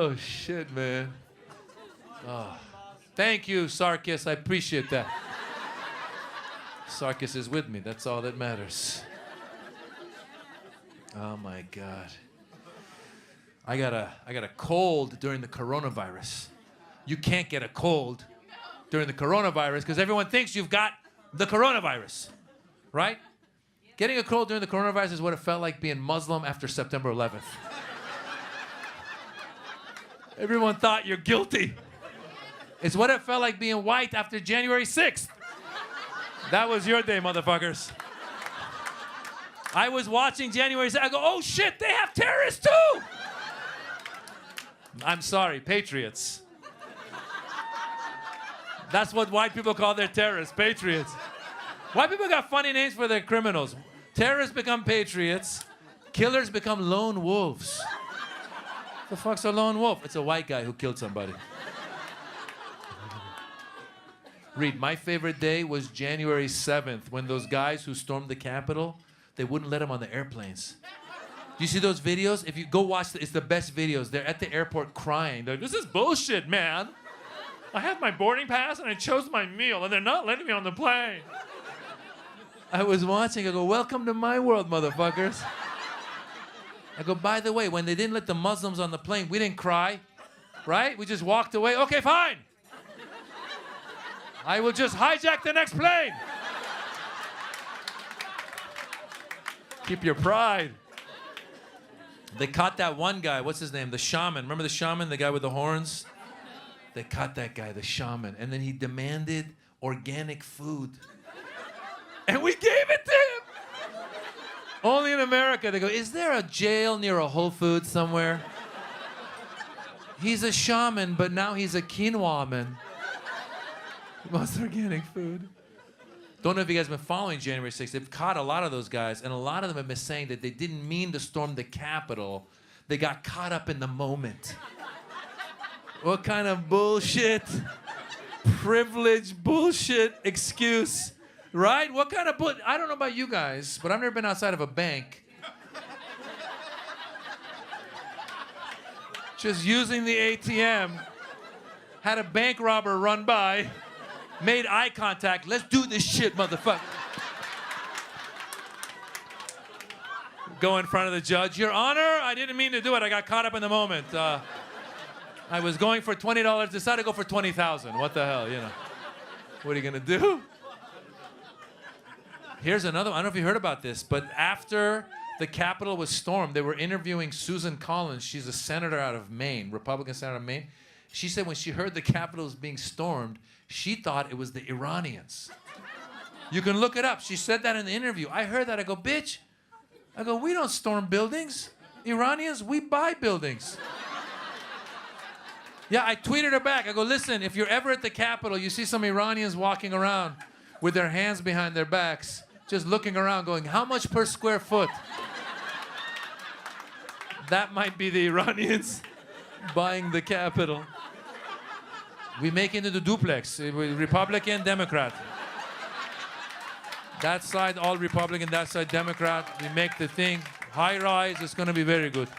Oh, shit, man. Oh. Thank you, Sarkis. I appreciate that. Sarkis is with me. That's all that matters. Oh, my God. I got a cold during the coronavirus. You can't get a cold during the coronavirus because everyone thinks you've got the coronavirus, right? Getting a cold during the coronavirus is what it felt like being Muslim after September 11th. Everyone thought you're guilty. It's what it felt like being white after January 6th. That was your day, motherfuckers. I was watching January 6th. I go, oh shit, they have terrorists too! I'm sorry, patriots. That's what white people call their terrorists, patriots. White people got funny names for their criminals. Terrorists become patriots. Killers become lone wolves. The fuck's a lone wolf? It's a white guy who killed somebody. Reed, my favorite day was January 7th when those guys who stormed the Capitol, they wouldn't let them on the airplanes. Do you see those videos? If you go watch, it's the best videos. They're at the airport crying. They're like, this is bullshit, man. I have my boarding pass and I chose my meal and they're not letting me on the plane. I was watching, I go, welcome to my world, motherfuckers. I go, by the way, when they didn't let the Muslims on the plane, we didn't cry, right? We just walked away. Okay, fine. I will just hijack the next plane. Keep your pride. They caught that one guy, what's his name? The shaman. Remember the shaman, the guy with the horns? They caught that guy, the shaman, and then he demanded organic food. And we gave it to him. Only in America, they go, is there a jail near a Whole Foods somewhere? He's a shaman, but now he's a quinoa man. He wants organic food. Don't know if you guys have been following January 6th. They've caught a lot of those guys, and a lot of them have been saying that they didn't mean to storm the Capitol. They got caught up in the moment. What kind of bullshit, privilege, bullshit excuse, right? What kind of I don't know about you guys, but I've never been outside of a bank. Just using the ATM, had a bank robber run by, made eye contact. Let's do this shit, motherfucker. Go in front of the judge. Your Honor, I didn't mean to do it. I got caught up in the moment. I was going for $20, decided to go for $20,000. What the hell, you know? What are you gonna do? Here's another one. I don't know if you heard about this, but after the Capitol was stormed, they were interviewing Susan Collins. She's a senator out of Maine, Republican senator out of Maine. She said when she heard the Capitol was being stormed, she thought it was the Iranians. You can look it up. She said that in the interview. I heard that. I go, bitch. I go, we don't storm buildings. Iranians, we buy buildings. Yeah, I tweeted her back. I go, listen, if you're ever at the Capitol, you see some Iranians walking around with their hands behind their backs, just looking around going, how much per square foot? That might be the Iranians buying the Capitol. We make it into duplex, Republican, Democrat. That side, all Republican, that side, Democrat. We make the thing high rise. It's going to be very good.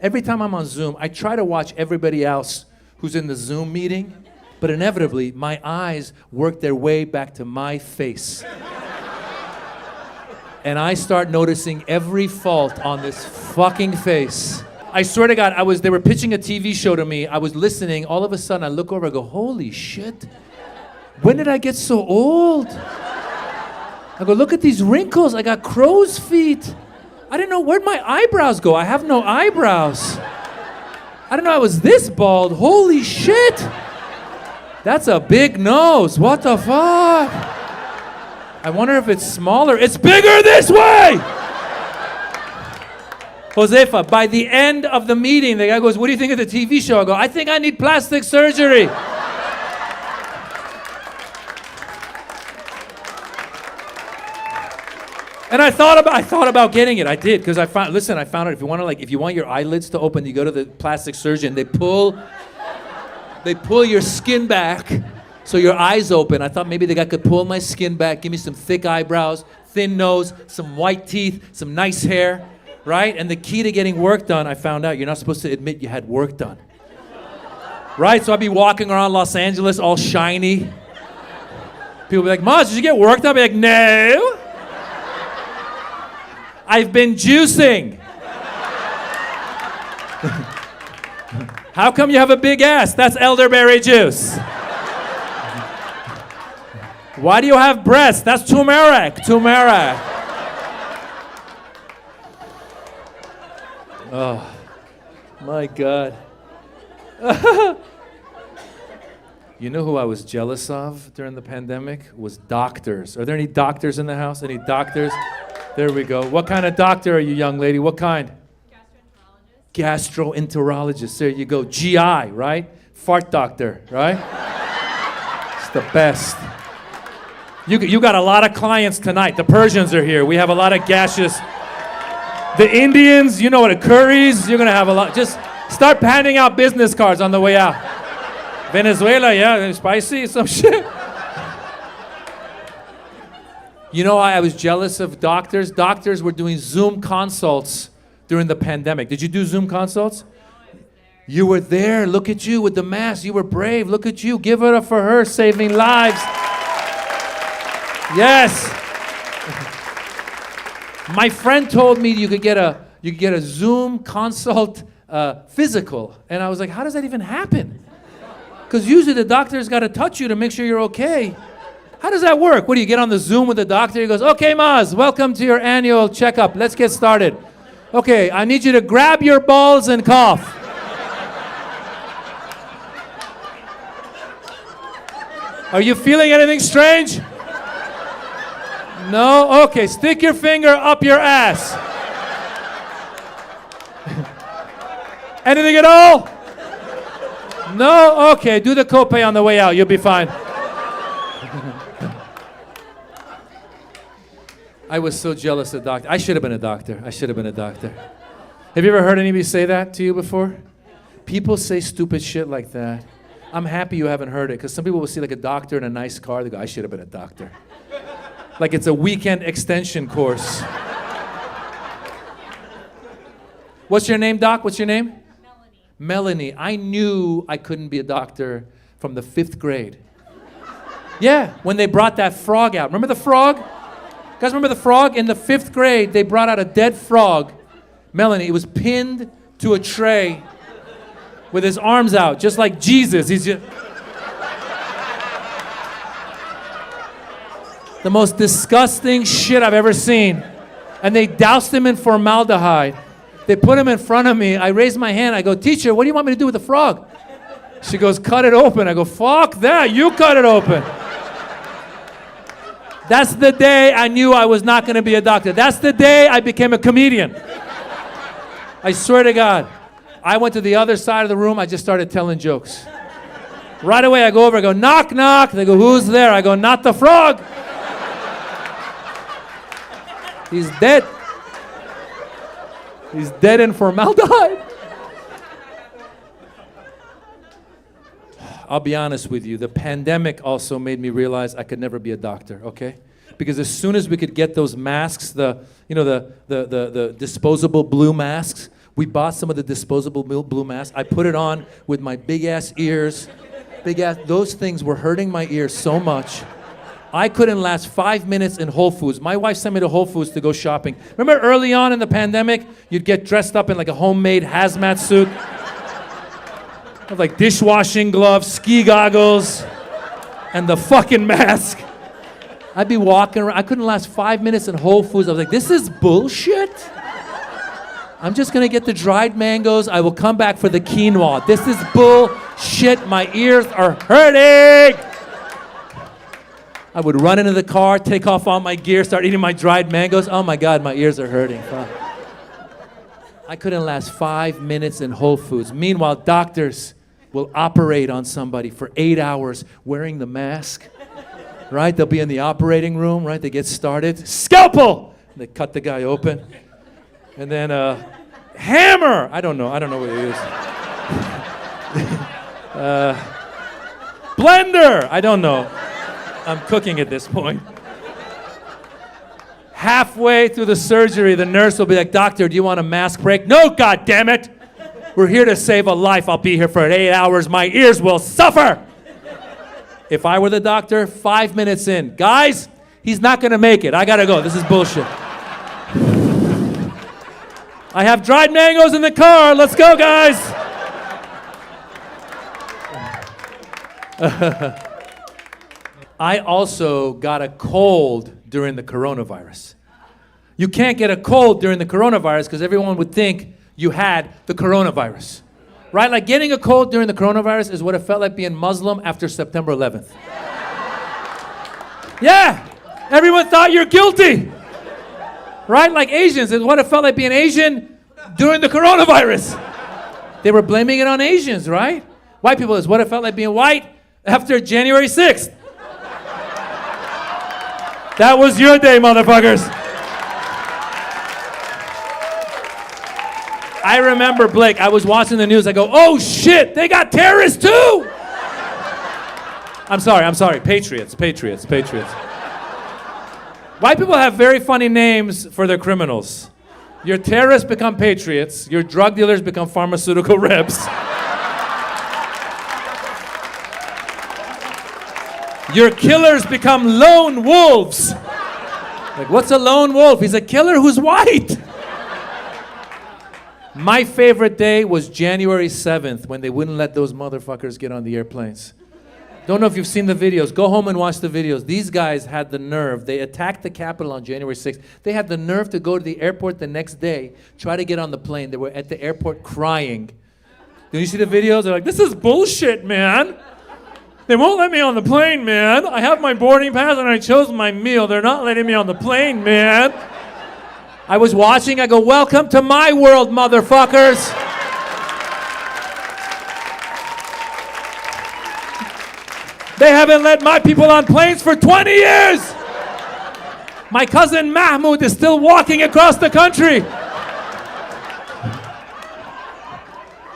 Every time I'm on Zoom, I try to watch everybody else who's in the Zoom meeting, but inevitably, my eyes work their way back to my face. And I start noticing every fault on this fucking face. I swear to God, they were pitching a TV show to me. I was listening. All of a sudden, I look over, I go, holy shit. When did I get so old? I go, look at these wrinkles. I got crow's feet. I didn't know, where'd my eyebrows go? I have no eyebrows. I didn't know I was this bald. Holy shit. That's a big nose. What the fuck? I wonder if it's smaller. It's bigger this way! Josefa, by the end of the meeting, the guy goes, what do you think of the TV show? I go, I think I need plastic surgery. And I thought about getting it. I did, because I found out if you want your eyelids to open, you go to the plastic surgeon. They pull your skin back so your eyes open. I thought maybe the guy could pull my skin back, give me some thick eyebrows, thin nose, some white teeth, some nice hair. right? And the key to getting work done, I found out, you're not supposed to admit you had work done. Right? So I'd be walking around Los Angeles all shiny. People be like, Maz, did you get work done? I'd be like, no. I've been juicing. How come you have a big ass? That's elderberry juice. Why do you have breasts? That's turmeric. Turmeric. Oh, my God. You know who I was jealous of during the pandemic? Was doctors. Are there any doctors in the house? Any doctors? There we go. What kind of doctor are you, young lady? What kind? Gastroenterologist. There you go. GI, right? Fart doctor, right? It's the best. You got a lot of clients tonight. The Persians are here. We have a lot of gaseous. The Indians, you know what, curries. You're going to have a lot. Just start handing out business cards on the way out. Venezuela, yeah, spicy, some shit. You know why I was jealous of doctors? Doctors were doing Zoom consults during the pandemic. Did you do Zoom consults? You were there. Look at you with the mask. You were brave. Look at you. Give it up for her, saving lives. Yes. My friend told me you could get a Zoom consult physical, and I was like, how does that even happen? Because usually the doctor's got to touch you to make sure you're okay. How does that work? What do you get on the Zoom with the doctor? He goes, okay, Maz, welcome to your annual checkup. Let's get started. Okay, I need you to grab your balls and cough. Are you feeling anything strange? No? Okay, stick your finger up your ass. Anything at all? No? Okay, do the copay on the way out. You'll be fine. I was so jealous of doctors. I should have been a doctor. Have you ever heard anybody say that to you before? People say stupid shit like that. I'm happy you haven't heard it, because some people will see like a doctor in a nice car. They go, I should have been a doctor. Like it's a weekend extension course. What's your name, Doc? What's your name? Melanie. I knew I couldn't be a doctor from the 5th grade. Yeah, when they brought that frog out. Remember the frog? You guys remember the frog? In the 5th grade, they brought out a dead frog. Melanie, it was pinned to a tray with his arms out, just like Jesus. He's just... the most disgusting shit I've ever seen. And they doused him in formaldehyde. They put him in front of me. I raised my hand. I go, teacher, what do you want me to do with the frog? She goes, cut it open. I go, fuck that. You cut it open. That's the day I knew I was not going to be a doctor. That's the day I became a comedian. I swear to God. I went to the other side of the room. I just started telling jokes. Right away, I go over. I go, knock, knock. They go, who's there? I go, not the frog. He's dead. He's dead in formaldehyde. I'll be honest with you. The pandemic also made me realize I could never be a doctor, okay? Because as soon as we could get those masks, the disposable blue masks, we bought some of the disposable blue masks. I put it on with my big-ass ears. Those things were hurting my ears so much. I couldn't last 5 minutes in Whole Foods. My wife sent me to Whole Foods to go shopping. Remember early on in the pandemic, you'd get dressed up in like a homemade hazmat suit? With like dishwashing gloves, ski goggles, and the fucking mask. I'd be walking around. I couldn't last 5 minutes in Whole Foods. I was like, this is bullshit. I'm just gonna get the dried mangoes. I will come back for the quinoa. This is bullshit. My ears are hurting. I would run into the car, take off all my gear, start eating my dried mangoes. Oh my God, my ears are hurting. Fuck. I couldn't last 5 minutes in Whole Foods. Meanwhile, doctors will operate on somebody for 8 hours wearing the mask, right? They'll be in the operating room, right? They get started. Scalpel! They cut the guy open. And then hammer! I don't know what it is. Blender! I don't know. I'm cooking at this point. Halfway through the surgery, the nurse will be like, "Doctor, do you want a mask break?" "No, God damn it. We're here to save a life. I'll be here for 8 hours. My ears will suffer." If I were the doctor, 5 minutes in, "Guys, he's not gonna make it. I gotta go. This is bullshit. I have dried mangoes in the car. Let's go, guys." I also got a cold during the coronavirus. You can't get a cold during the coronavirus because everyone would think you had the coronavirus. Right? Like getting a cold during the coronavirus is what it felt like being Muslim after September 11th. Yeah! Everyone thought you're guilty. Right? Like Asians, it's what it felt like being Asian during the coronavirus. They were blaming it on Asians, right? White people is what it felt like being white after January 6th. That was your day, motherfuckers. I remember, Blake, I was watching the news. I go, "Oh shit, they got terrorists too!" I'm sorry. Patriots. White people have very funny names for their criminals. Your terrorists become patriots. Your drug dealers become pharmaceutical reps. Your killers become lone wolves. Like, what's a lone wolf? He's a killer who's white. My favorite day was January 7th when they wouldn't let those motherfuckers get on the airplanes. Don't know if you've seen the videos. Go home and watch the videos. These guys had the nerve. They attacked the Capitol on January 6th. They had the nerve to go to the airport the next day, try to get on the plane. They were at the airport crying. Did you see the videos? They're like, "This is bullshit, man. They won't let me on the plane, man. I have my boarding pass and I chose my meal. They're not letting me on the plane, man." I was watching, I go, "Welcome to my world, motherfuckers." They haven't let my people on planes for 20 years. My cousin Mahmoud is still walking across the country.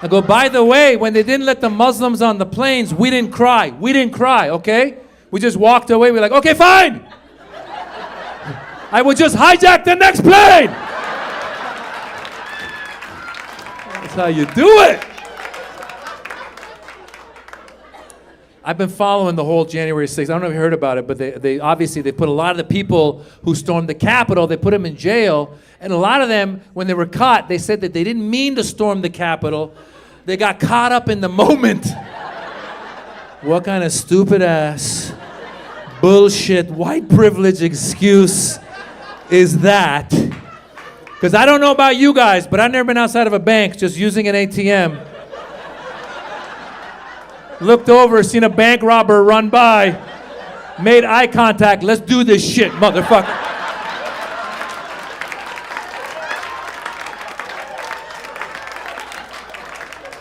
I go, "By the way, when they didn't let the Muslims on the planes, we didn't cry. We didn't cry, okay? We just walked away. We're like, okay, fine. I would just hijack the next plane." That's how you do it. I've been following the whole January 6th. I don't know if you heard about it, but they obviously put a lot of the people who stormed the Capitol, they put them in jail. And a lot of them, when they were caught, they said that they didn't mean to storm the Capitol. They got caught up in the moment. What kind of stupid ass, bullshit, white privilege excuse is that? Because I don't know about you guys, but I've never been outside of a bank just using an ATM. Looked over, seen a bank robber run by, made eye contact. "Let's do this shit, motherfucker."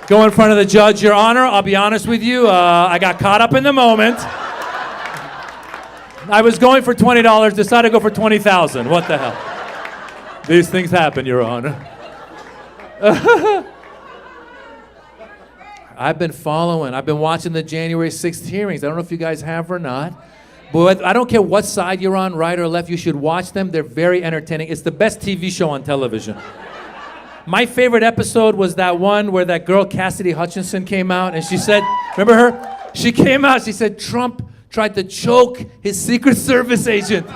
Go in front of the judge, "Your Honor, I'll be honest with you, I got caught up in the moment. I was going for $20, decided to go for 20,000. What the hell? These things happen, Your Honor." I've been watching the January 6th hearings. I don't know if you guys have or not. But I don't care what side you're on, right or left, you should watch them. They're very entertaining. It's the best TV show on television. My favorite episode was that one where that girl Cassidy Hutchinson came out and she said, remember her? She came out, she said Trump tried to choke his Secret Service agent.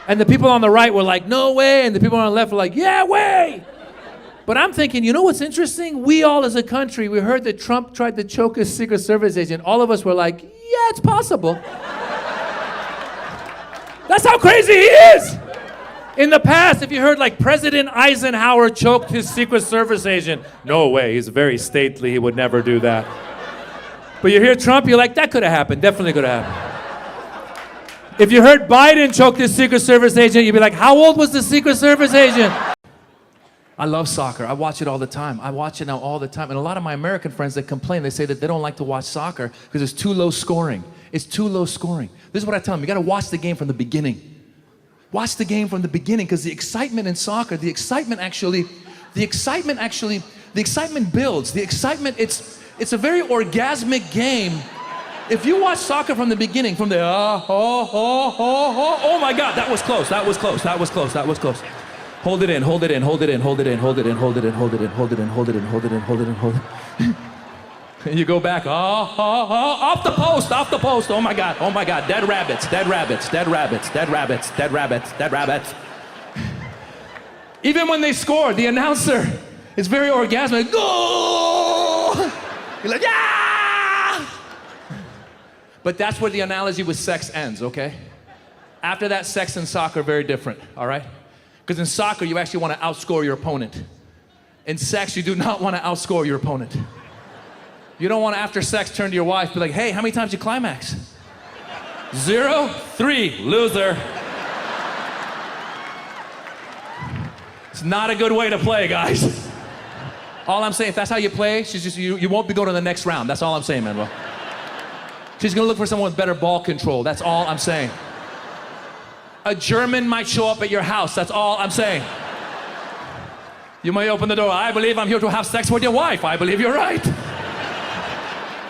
And the people on the right were like, "No way." And the people on the left were like, "Yeah, way." But I'm thinking, you know what's interesting? We all as a country, we heard that Trump tried to choke his Secret Service agent. All of us were like, "Yeah, it's possible." That's how crazy he is. In the past, if you heard like President Eisenhower choked his Secret Service agent, "No way, he's very stately, he would never do that." But you hear Trump, you're like, that could have happened, definitely could have happened. If you heard Biden choked his Secret Service agent, you'd be like, how old was the Secret Service agent? I love soccer. I watch it all the time. I watch it now all the time. And a lot of my American friends that complain, they say that they don't like to watch soccer because it's too low scoring. It's too low scoring. This is what I tell them. You got to watch the game from the beginning. Watch the game from the beginning because the excitement in soccer, the excitement builds. The excitement, it's a very orgasmic game If you watch soccer from the beginning, from the oh my God, that was close, that was close, that was close, that was close. Hold it in, hold it in, hold it in, hold it in, hold it in, hold it in, hold it in, hold it in, hold it in, hold it in, hold it in, hold it in. You go back, off the post, oh my God, dead rabbits, dead rabbits, dead rabbits, dead rabbits, dead rabbits, dead rabbits. Even when they score, the announcer is very orgasmic. Goal! You're like, yeah! But that's where the analogy with sex ends, okay? After that, sex and soccer are very different, all right? Because in soccer, you actually want to outscore your opponent. In sex, you do not want to outscore your opponent. You don't want to, after sex, turn to your wife, be like, hey, how many times did you climax? 0, 3, loser. It's not a good way to play, guys. All I'm saying, if that's how you play, you won't be going to the next round. That's all I'm saying, man, bro. She's gonna look for someone with better ball control. That's all I'm saying. A German might show up at your house. That's all I'm saying. You might open the door. I believe I'm here to have sex with your wife. I believe you're right.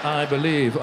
I believe.